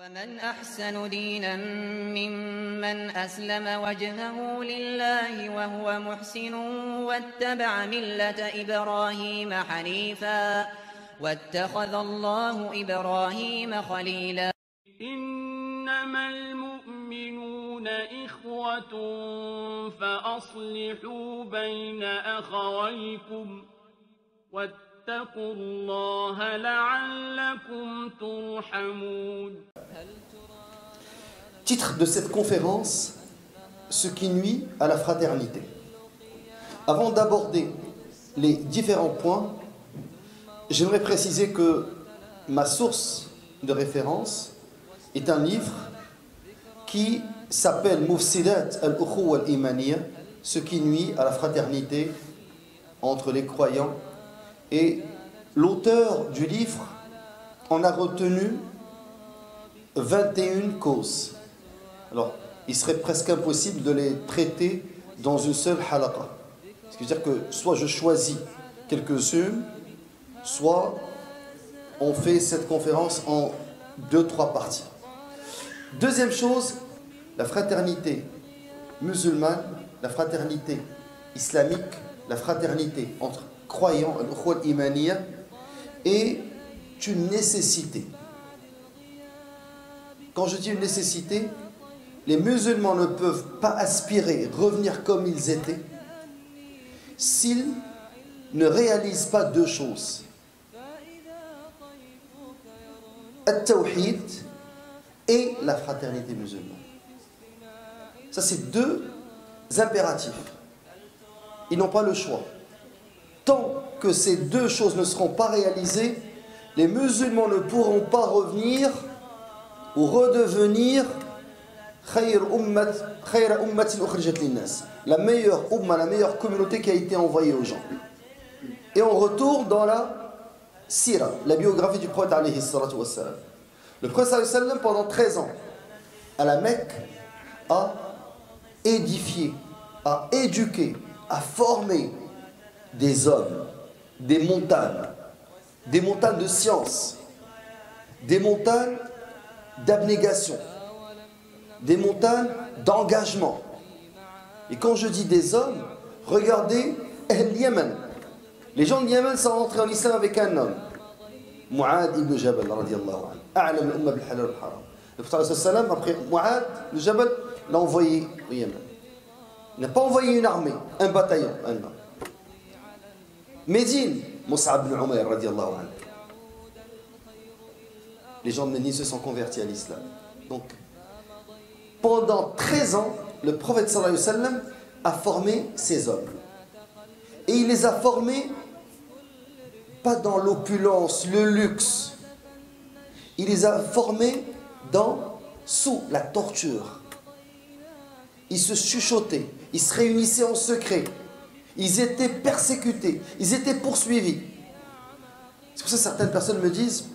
ومن أحسن دينا ممن أسلم وجهه لله وهو محسن واتبع ملة إبراهيم حنيفا واتخذ الله إبراهيم خليلا إنما المؤمنون إخوة فأصلحوا بين أخويكم واتقوا الله لعلكم ترحمون. Titre de cette conférence, ce qui nuit à la fraternité. Avant d'aborder les différents points, j'aimerais préciser que ma source de référence est un livre qui s'appelle Mufsidat al-Ukhuwa al-Imaniyya, ce qui nuit à la fraternité entre les croyants. Et l'auteur du livre en a retenu 21 causes. Alors, il serait presque impossible de les traiter dans une seule halaqa. Ce qui veut dire que soit je choisis quelques-unes, soit on fait cette conférence en 2-3 parties. Deuxième chose, la fraternité musulmane, la fraternité islamique, la fraternité entre croyants, al-Ukhuwa al-Imaniyya, est une nécessité. Quand je dis une nécessité, les musulmans ne peuvent pas aspirer, revenir comme ils étaient, s'ils ne réalisent pas deux choses. At-Tawhid et la fraternité musulmane. Ça, c'est deux impératifs. Ils n'ont pas le choix. Tant que ces deux choses ne seront pas réalisées, les musulmans ne pourront pas revenir ou redevenir la meilleure umma, la meilleure communauté qui a été envoyée aux gens. Et on retourne dans la sira, la biographie du prophète alayhi salatu wassalam. Le prophète alayhi sallam, pendant 13 ans, à la Mecque, a édifié, a éduqué, a formé des hommes, des montagnes de science, des montagnes d'abnégation, des montagnes d'engagement. Et quand je dis des hommes, regardez Yémen. Les gens de Yémen sont rentrés en islam avec un homme, Mu'ad ibn Jabal, radiyallahu anhu, a'lam al-umma bil halal wal haram. Le prophète sallam, après Mu'ad ibn Jabal, l'a envoyé au Yémen. Il n'a pas envoyé une armée, un bataillon, un homme. Médine, Mus'ab ibn Umayr, radiyallahu anhu. Les gens de Médine se sont convertis à l'islam. Donc, pendant 13 ans, le prophète sallallahu alayhi wa sallam a formé ces hommes. Et il les a formés pas dans l'opulence, le luxe. Il les a formés sous la torture. Ils se chuchotaient, ils se réunissaient en secret. Ils étaient persécutés, ils étaient poursuivis. C'est pour ça que certaines personnes me disent,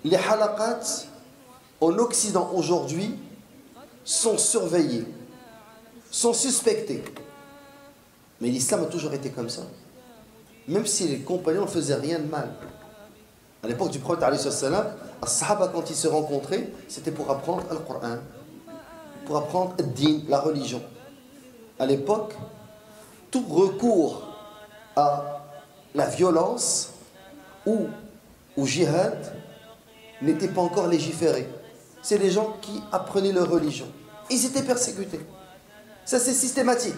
les halaqat en Occident aujourd'hui sont surveillés, sont suspectés. Mais l'islam a toujours été comme ça. Même si les compagnons ne faisaient rien de mal. À l'époque du prophète, les sahaba, quand ils se rencontraient, c'était pour apprendre le Coran, pour apprendre le din, la religion. À l'époque, tout recours à la violence ou au jihad n'était pas encore légiféré. C'est les gens qui apprenaient leur religion. Ils étaient persécutés. Ça, c'est systématique.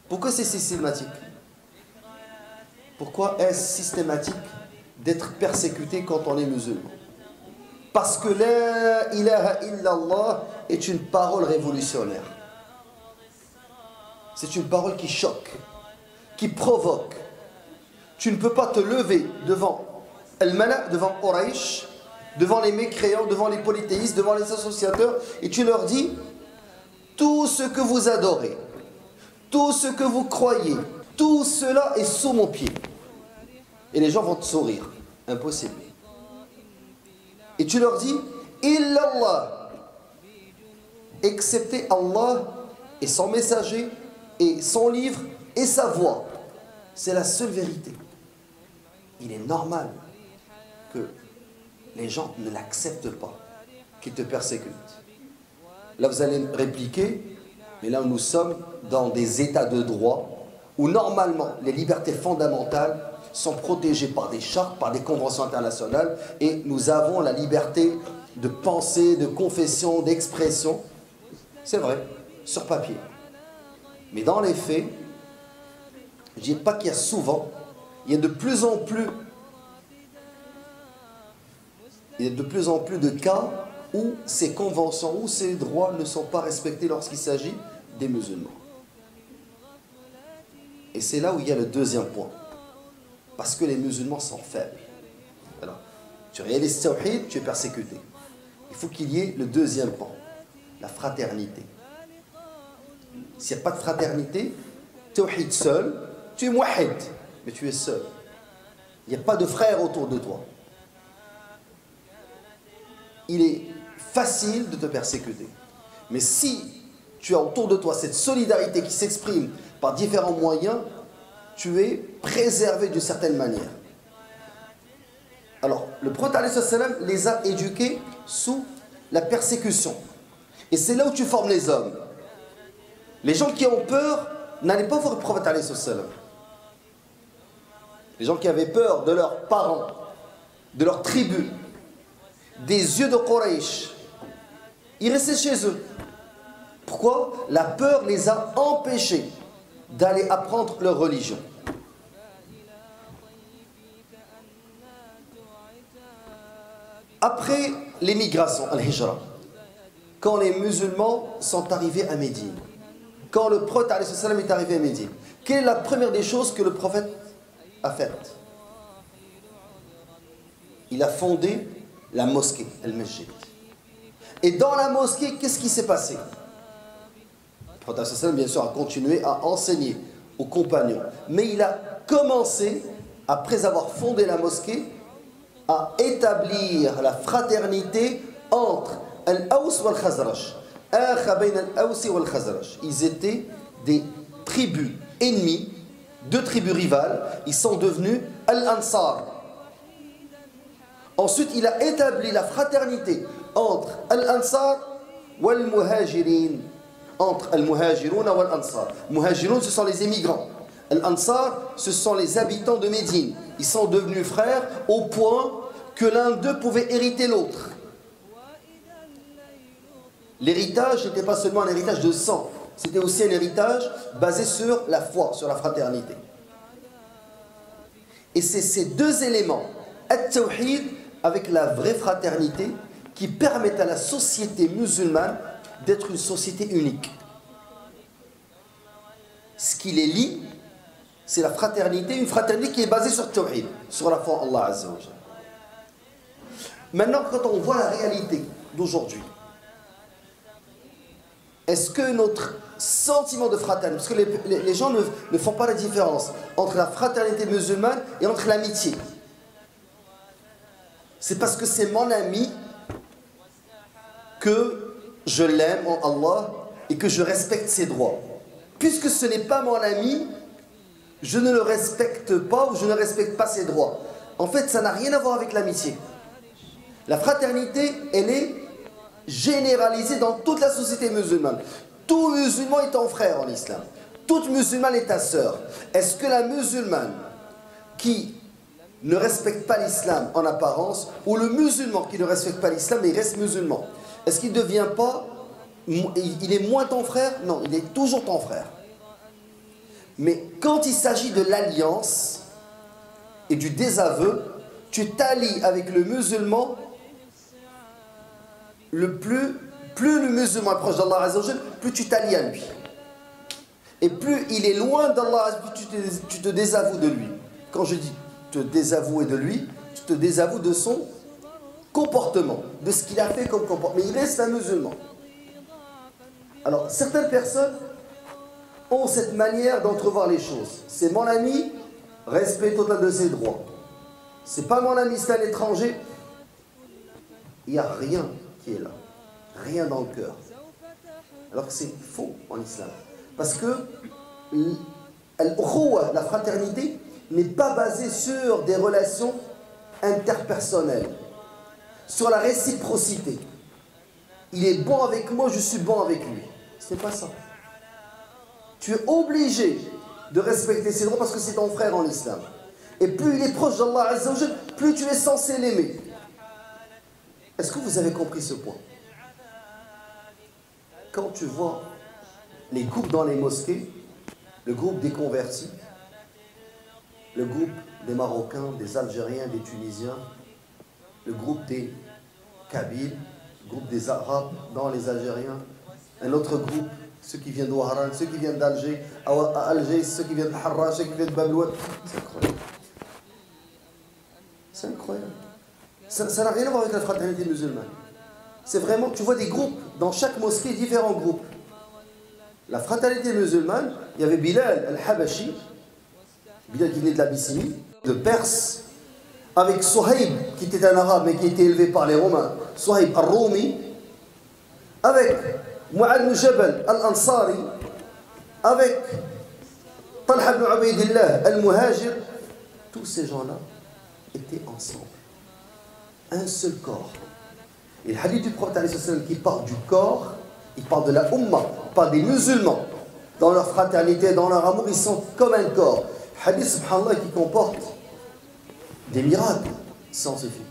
Pourquoi c'est systématique? Pourquoi est-ce systématique d'être persécuté quand on est musulman? Parce que la ilaha illallah est une parole révolutionnaire. C'est une parole qui choque, qui provoque. Tu ne peux pas te lever devant Al-Mala, devant Quraysh, devant les mécréants, devant les polythéistes, devant les associateurs, et tu leur dis tout ce que vous adorez, tout ce que vous croyez, tout cela est sous mon pied. Et les gens vont te sourire. Impossible. Et tu leur dis illallah, excepté Allah et son messager et son livre et sa voix. C'est la seule vérité. Il est normal que les gens ne l'acceptent pas, qu'ils te persécutent. Là, vous allez répliquer, mais là, nous sommes dans des états de droit où normalement, les libertés fondamentales sont protégées par des chartes, par des conventions internationales, et nous avons la liberté de pensée, de confession, d'expression. C'est vrai, sur papier. Mais dans les faits, je ne dis pas qu'il y a souvent, il y a de plus en plus de cas où ces conventions, où ces droits ne sont pas respectés lorsqu'il s'agit des musulmans. Et c'est là où il y a le deuxième point. Parce que les musulmans sont faibles. Alors, tu réalises tawhid, tu es persécuté. Il faut qu'il y ait le deuxième point, la fraternité. S'il n'y a pas de fraternité, tawhid seul, tu es muwahhid, mais tu es seul. Il n'y a pas de frères autour de toi. Il est facile de te persécuter. Mais si tu as autour de toi cette solidarité qui s'exprime par différents moyens, tu es préservé d'une certaine manière. Alors, le prophète alayhi salam les a éduqués sous la persécution. Et c'est là où tu formes les hommes. Les gens qui ont peur n'allaient pas voir le prophète alayhi salam. Les gens qui avaient peur de leurs parents, de leur tribu, des yeux de Quraysh, ils restaient chez eux. Pourquoi? La peur les a empêchés d'aller apprendre leur religion. Après l'émigration, al-Hijra, quand les musulmans sont arrivés à Médine, quand le prophète alayhi salam est arrivé à Médine, quelle est la première des choses que le prophète a faites? Il a fondé la mosquée, al-Masjid. Et dans la mosquée, qu'est-ce qui s'est passé? Le prophète alayhi salam, bien sûr, a continué à enseigner aux compagnons. Mais il a commencé, après avoir fondé la mosquée, à établir la fraternité entre Al-Aws wal Khazraj. Ils étaient des tribus ennemies, deux tribus rivales. Ils sont devenus Al-Ansar. Ensuite, il a établi la fraternité entre Al-Ansar wal Muhajirin. Entre Al-Muhajirun wal Ansar. Muhajirun, ce sont les émigrants. Al-Ansar, ce sont les habitants de Médine. Ils sont devenus frères au point que l'un d'eux pouvait hériter l'autre. L'héritage n'était pas seulement un héritage de sang, c'était aussi un héritage basé sur la foi, sur la fraternité. Et c'est ces deux éléments, at-tawhid avec la vraie fraternité, qui permettent à la société musulmane d'être une société unique. Ce qui les lie, c'est la fraternité, une fraternité qui est basée sur tawhid, sur la foi en Allah Azza wa Jalla. Maintenant, quand on voit la réalité d'aujourd'hui, est-ce que notre sentiment de fraternité, parce que les gens ne font pas la différence entre la fraternité musulmane et entre l'amitié. C'est parce que c'est mon ami que je l'aime en Allah et que je respecte ses droits. Puisque ce n'est pas mon ami, je ne le respecte pas ou je ne respecte pas ses droits. En fait, ça n'a rien à voir avec l'amitié. La fraternité, elle est généralisée dans toute la société musulmane. Tout musulman est ton frère en islam. Toute musulmane est ta sœur. Est-ce que la musulmane qui ne respecte pas l'islam en apparence, ou le musulman qui ne respecte pas l'islam mais il reste musulman, est-ce qu'il ne devient pas, il est moins ton frère? Non, il est toujours ton frère. Mais quand il s'agit de l'alliance et du désaveu, tu t'allies avec le musulman plus le musulman est proche d'Allah Azza wa Jalla, plus tu t'allies à lui. Et plus il est loin d'Allah, plus tu te désavoues de lui. Quand je dis te désavouer de lui, tu te désavoues de son comportement, de ce qu'il a fait comme comportement. Mais il reste un musulman. Alors, certaines personnes ont cette manière d'entrevoir les choses. C'est mon ami, respect total de ses droits. C'est pas mon ami, c'est un étranger. Il n'y a rien qui est là. Rien dans le cœur. Alors que c'est faux en islam. Parce que la fraternité n'est pas basée sur des relations interpersonnelles. sur la réciprocité. Il est bon avec moi, je suis bon avec lui. C'est pas ça. Tu es obligé de respecter ses droits parce que c'est ton frère en islam. Et plus il est proche d'Allah Azza wa Jal, plus tu es censé l'aimer. Est-ce que vous avez compris ce point? Quand tu vois les groupes dans les mosquées, le groupe des convertis, le groupe des Marocains, des Algériens, des Tunisiens, le groupe des Kabyles, le groupe des Arabes dans les Algériens, un autre groupe, ceux qui viennent d'Ouaran, ceux qui viennent d'Alger, à Alger, ceux qui viennent de Harra, ceux qui viennent de Bablouane. C'est incroyable. C'est incroyable. Ça n'a rien à voir avec la fraternité musulmane. C'est vraiment, tu vois des groupes, dans chaque mosquée, différents groupes. La fraternité musulmane, il y avait Bilal al-Habashi, Bilal qui venait de l'Abyssinie, de Perse, avec Souhaïb, qui était un arabe mais qui était élevé par les Romains, Souhaïb al-Rumi, avec Mu'adh ibn Jabal al-Ansari, avec Talha ibn Ubaydillah al-Muhajir. Tous ces gens-là étaient ensemble. Un seul corps. Et le hadith du prophète qui parle du corps, il parle de la Ummah, il parle des musulmans. Dans leur fraternité, dans leur amour, ils sont comme un corps. Hadith, subhanallah, qui comporte des miracles scientifiques.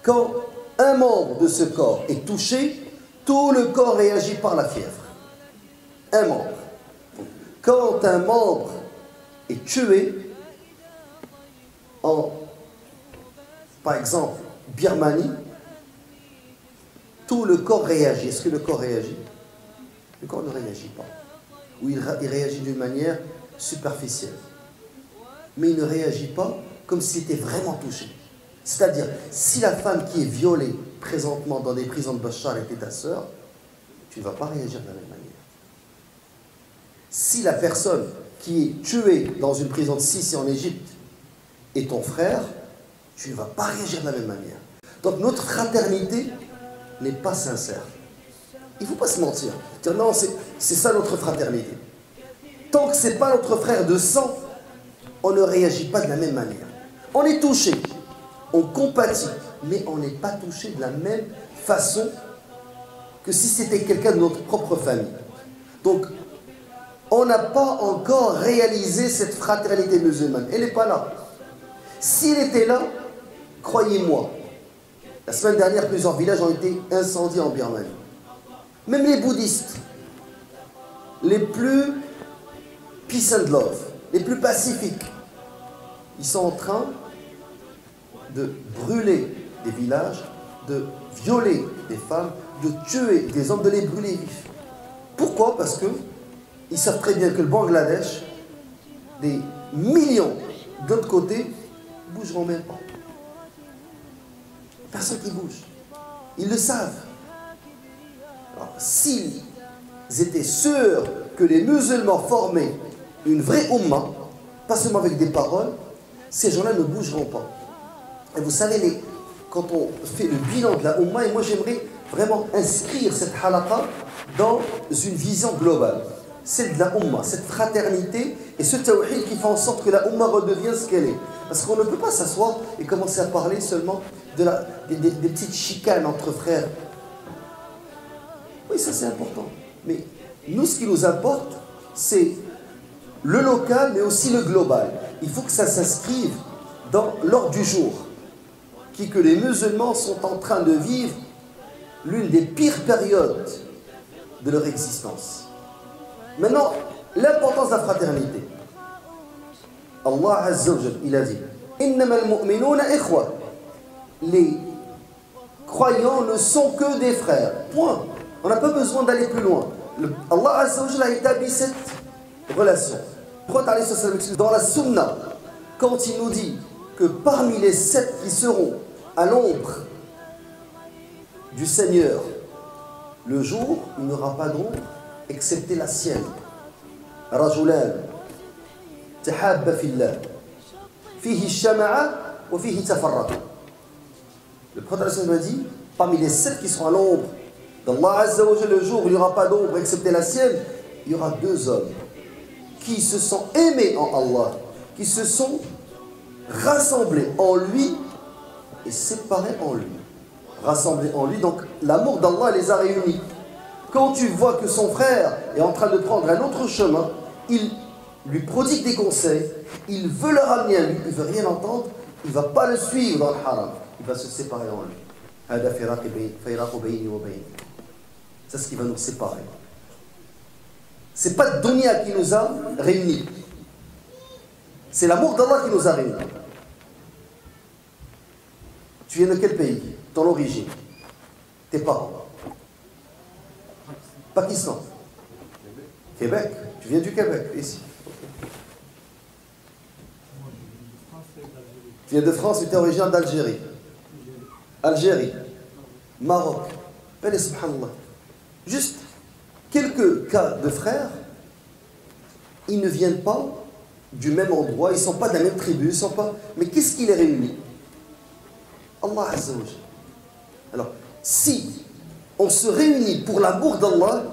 Quand un membre de ce corps est touché, tout le corps réagit par la fièvre. Un membre. Quand un membre est tué en, par exemple, Birmanie, tout le corps réagit. Est-ce que le corps réagit? Le corps ne réagit pas. Ou il réagit d'une manière superficielle. Mais il ne réagit pas comme s'il était vraiment touché. C'est-à-dire, si la femme qui est violée présentement dans des prisons de Bachar était ta sœur, tu ne vas pas réagir de la même manière. Si la personne qui est tuée dans une prison de Sissi en Égypte est ton frère, tu ne vas pas réagir de la même manière. Donc notre fraternité n'est pas sincère. Il ne faut pas se mentir. Dire non, c'est ça notre fraternité. Tant que ce n'est pas notre frère de sang, on ne réagit pas de la même manière. On est touché, on compatit, mais on n'est pas touché de la même façon que si c'était quelqu'un de notre propre famille. Donc, on n'a pas encore réalisé cette fraternité musulmane. Elle n'est pas là. S'il était là, croyez-moi, la semaine dernière, plusieurs villages ont été incendiés en Birmanie. Même les bouddhistes, les plus peace and love, les plus pacifiques, ils sont en train de brûler des villages, de violer des femmes, de tuer des hommes, de les brûler vifs. Pourquoi? Parce qu'ils savent très bien que le Bangladesh, des millions de l'autre côté, ne bougeront même pas. Personne qui bouge. Ils le savent. Alors, s'ils étaient sûrs que les musulmans formaient une vraie Ummah, pas seulement avec des paroles, ces gens-là ne bougeront pas. Et vous savez, quand on fait le bilan de la Ummah, et moi j'aimerais vraiment inscrire cette halaqa dans une vision globale. Celle de la Ummah, cette fraternité et ce tawhid qui fait en sorte que la Ummah redevienne ce qu'elle est. Parce qu'on ne peut pas s'asseoir et commencer à parler seulement des petites chicanes entre frères. Oui, ça c'est important. Mais nous, ce qui nous importe, c'est le local, mais aussi le global. Il faut que ça s'inscrive dans l'ordre du jour. Que les musulmans sont en train de vivre l'une des pires périodes de leur existence. Maintenant, l'importance de la fraternité. Allah Azza wa Jal, il a dit Innama al-mu'minuna ikhwa. Les croyants ne sont que des frères. Point. On n'a pas besoin d'aller plus loin. Allah Azza wa Jal a établi cette relation. Dans la Sunna, quand il nous dit que parmi les 7 qui seront à l'ombre du Seigneur, le jour, il n'y aura pas d'ombre excepté la sienne. Rajulan tahabba fillah fihi shama'a wa fihi tafarraqa. Le prophète a dit, parmi les 7 qui seront à l'ombre d'Allah Azza wa Jalla, le jour où il n'y aura pas d'ombre excepté la sienne, il y aura 2 hommes qui se sont aimés en Allah, qui se sont rassemblés en lui et séparés en lui. rassemblés en lui. Donc l'amour d'Allah les a réunis. Quand tu vois que son frère est en train de prendre un autre chemin, il lui prodigue des conseils, il veut le ramener à lui, il ne veut rien entendre, il ne va pas le suivre dans le haram, il va se séparer en lui. C'est ce qui va nous séparer. Ce n'est pas le dunya qui nous a réunis. C'est l'amour d'Allah qui nous a réunis. Tu viens de quel pays? Ton origine? Tes parents? Pakistan? Québec? Tu viens du Québec, ici. Tu viens de France, mais tu es originaire d'Algérie. Algérie. Maroc. Allez, subhanallah. Juste quelques cas de frères, ils ne viennent pas du même endroit, ils ne sont pas de la même tribu, ils sont pas... Mais qu'est-ce qui les réunit? Allah Azza wa Jalla. Alors, si on se réunit pour l'amour d'Allah,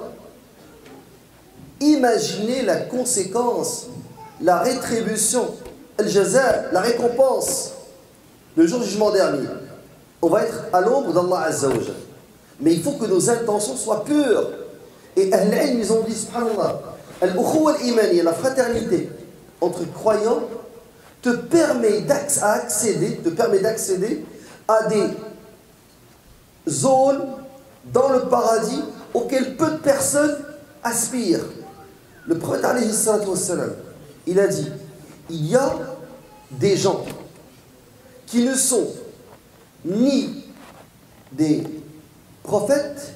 imaginez la conséquence, la rétribution, al-jaza, la récompense, le jour du jugement dernier. On va être à l'ombre d'Allah Azza wa Jalla. Mais il faut que nos intentions soient pures. Et Ahl-Ilm, ils ont dit, subhanallah, al-ukhuwa al-imaniya, la fraternité entre croyants, te permet d'accéder à des zones dans le paradis auxquelles peu de personnes aspirent. Le prophète alayhi salatu wassalam, il a dit, il y a des gens qui ne sont ni des prophètes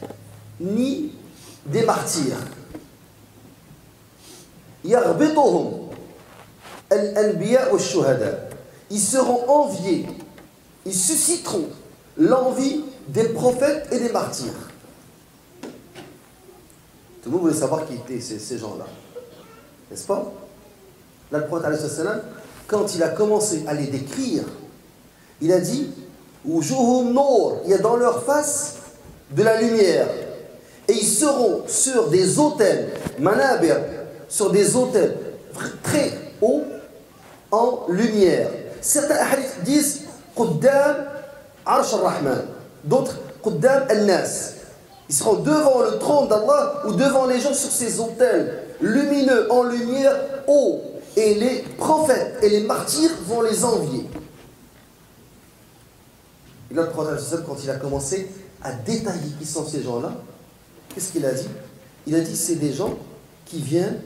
ni des martyrs. Yarbituhum al-anbiya wa shuhada. Ils seront enviés, ils susciteront l'envie des prophètes et des martyrs. Tout le monde voulait savoir qui étaient ces gens-là, n'est-ce pas? Là, le prophète alayhi salam, quand il a commencé à les décrire, il a dit wujuhum nur, il y a dans leur face de la lumière, et ils seront sur des autels, manabir, sur des autels très hauts en lumière. Certains hadiths disent Quddam Arsh al-Rahman, d'autres Quddam al-Nas. Ils seront devant le trône d'Allah ou devant les gens sur ces autels lumineux en lumière hauts, et les prophètes et les martyrs vont les envier. Et là, le prophète, quand il a commencé à détailler qui sont ces gens-là, qu'est-ce qu'il a dit? Il a dit c'est des gens qui viennent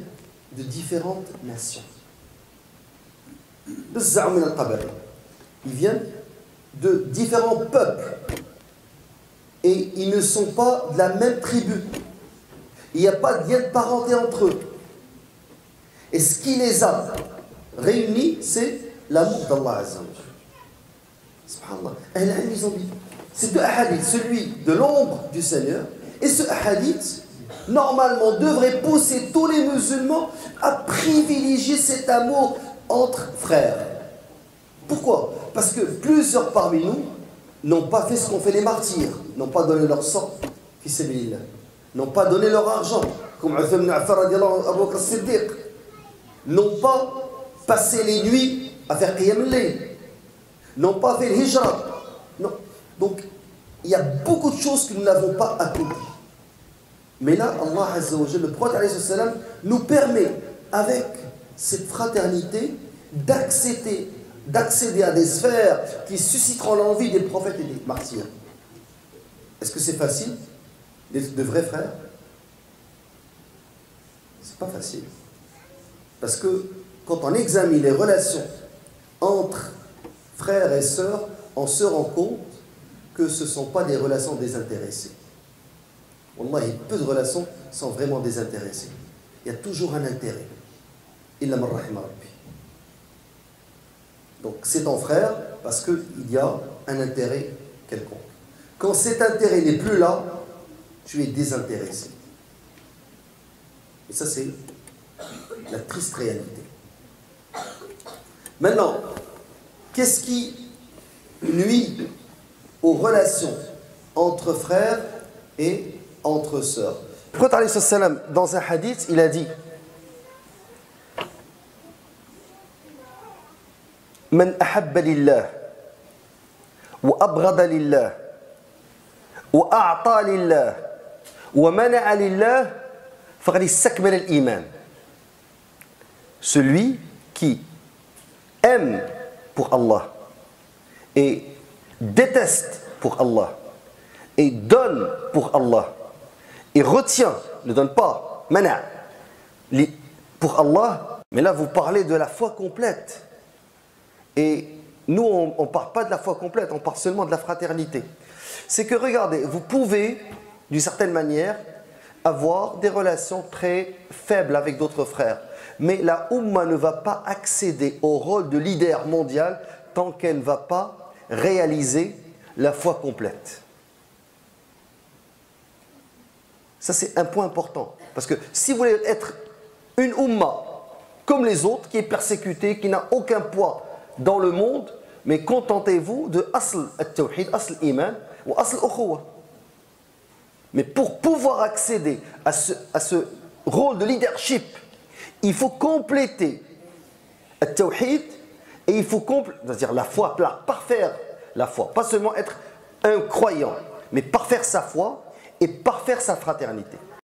de différentes nations. Ils viennent de différents peuples. Et ils ne sont pas de la même tribu. Il n'y a pas de lien de parenté entre eux. Et ce qui les a réunis, c'est l'amour d'Allah Azza wa Jalla. Subhanallah. Ahl-Ilm, ils ont dit, ces deux hadiths, celui de l'ombre du Seigneur et ce hadith, normalement, devrait pousser tous les musulmans à privilégier cet amour entre frères. Pourquoi? Parce que plusieurs parmi nous n'ont pas fait ce qu'ont fait les martyrs, n'ont pas donné leur sang, fi sabilillah, n'ont pas donné leur argent, comme Uthman ibn Affan radiallahu anhu, Abu Bakr as-Siddiq, n'ont pas passé les nuits à faire qiyam al-layl, n'ont pas fait le hijra. Non. Donc, il y a beaucoup de choses que nous n'avons pas accomplies. Mais là, Allah Azza wa Jalla, le prophète alayhi salam, nous permet, avec cette fraternité, d'accéder à des sphères qui susciteront l'envie des prophètes et des martyrs. Est-ce que c'est facile d'être de vrais frères? C'est pas facile. Parce que quand on examine les relations entre frères et sœurs, on se rend compte que ce ne sont pas des relations désintéressées. Wallahi, peu de relations sont vraiment désintéressées. Il y a toujours un intérêt. Illa man rahima rabbi. Donc c'est ton frère parce qu'il y a un intérêt quelconque. Quand cet intérêt n'est plus là, tu es désintéressé. Et ça, c'est la triste réalité. Maintenant, qu'est-ce qui nuit aux relations entre frères et entre sœurs? Le prophète alayhi salam, dans un hadith, il a dit Man ahabba lillah wa abghada lillah وأعطى لله ومنع لله فقد استكمل الإيمان. Celui qui aime pour Allah et déteste pour Allah et donne pour Allah et retient, ne donne pas, mana, pour Allah. Mais là vous parlez de la foi complète. Et nous on ne parle pas de la foi complète, on parle seulement de la fraternité. C'est que regardez, vous pouvez d'une certaine manière avoir des relations très faibles avec d'autres frères. Mais la Ummah ne va pas accéder au rôle de leader mondial tant qu'elle ne va pas réaliser la foi complète. Ça c'est un point important. Parce que si vous voulez être une Ummah comme les autres, qui est persécutée, qui n'a aucun poids dans le monde, mais contentez-vous de Asl al-Tawhid, Asl al-Iman ou Asl al-Ukhuwa. Mais pour pouvoir accéder à ce rôle de leadership, il faut compléter le tawhid et il faut c'est-à-dire la foi, parfaire la foi. Pas seulement être un croyant, mais parfaire sa foi et parfaire sa fraternité.